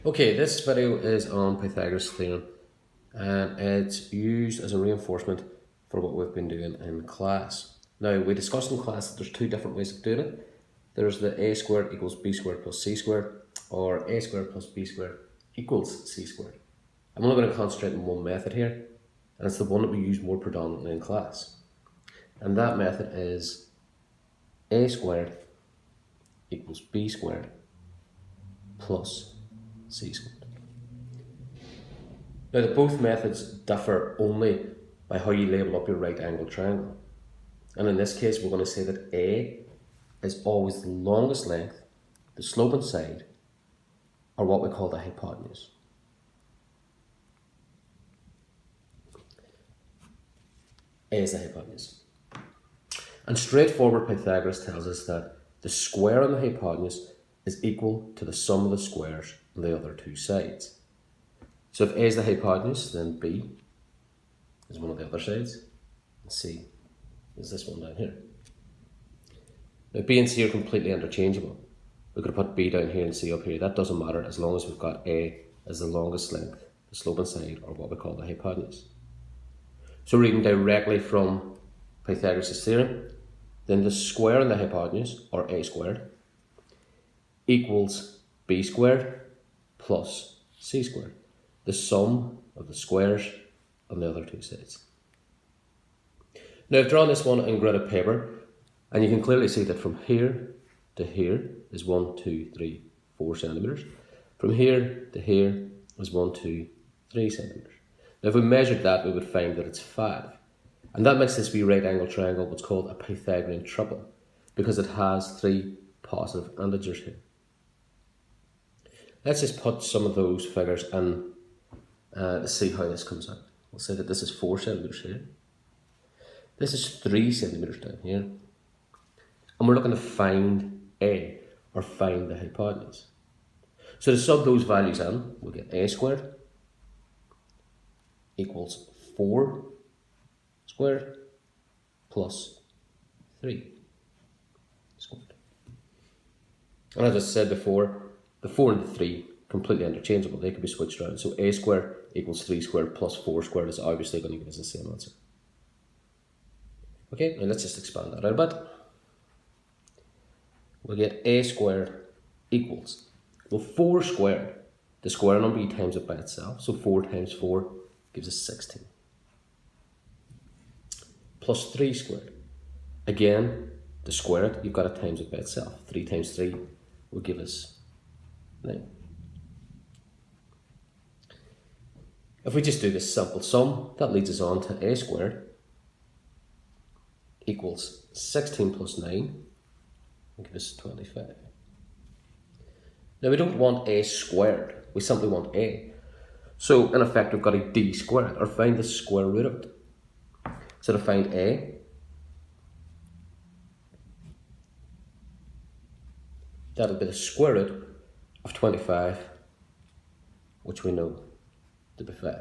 Okay, this video is on Pythagoras' theorem, and it's used as a reinforcement for what we've been doing in class. Now, we discussed in class that there's two different ways of doing it. There's the a squared equals b squared plus c squared, or a squared plus b squared equals c squared. I'm only going to concentrate on one method here, and it's the one that we use more predominantly in class. And that method is a squared equals b squared plus c squared. Now, both methods differ only by how you label up your right angled triangle. And in this case, we're going to say that A is always the longest length, the sloping side, or what we call the hypotenuse. A is the hypotenuse. And straightforward Pythagoras tells us that the square on the hypotenuse is equal to the sum of the squares on the other two sides. So if A is the hypotenuse, then B is one of the other sides, and C is this one down here. Now B and C are completely interchangeable. We could have put B down here and C up here. That doesn't matter as long as we've got A as the longest length, the sloping side, or what we call the hypotenuse. So reading directly from Pythagoras' theorem, then the square on the hypotenuse, or A squared, equals B squared plus C squared, the sum of the squares on the other two sides. Now I've drawn this one in gridded paper, and you can clearly see that from here to here is 1, 2, 3, 4 centimetres. From here to here is 1, 2, 3 centimetres. Now if we measured that, we would find that it's 5. And that makes this wee right angle triangle what's called a Pythagorean triple, because it has 3 positive integers here. Let's just put some of those figures in to see how this comes out. We'll say that this is 4 centimetres here. This is 3 centimetres down here. And we're looking to find A, or find the hypotenuse. So to sub those values in, we'll get A squared equals 4 squared plus 3 squared. And as I said before, the 4 and the 3 completely interchangeable. They could be switched around. So A squared equals 3 squared plus 4 squared is obviously going to give us the same answer. Okay, now let's just expand that out a bit. We'll get A squared equals, well, 4 squared, the square number, you times it by itself. So 4 times 4 gives us 16. Plus 3 squared. Again, to square it, you've got to times it by itself. 3 times 3 will give us 9. If we just do this simple sum, that leads us on to A squared equals 16 plus 9 will give us 25. Now we don't want A squared, we simply want A. So in effect we've got a D squared, or find the square root of it. So to find A, that'll be the square root of 25, which we know to be 5.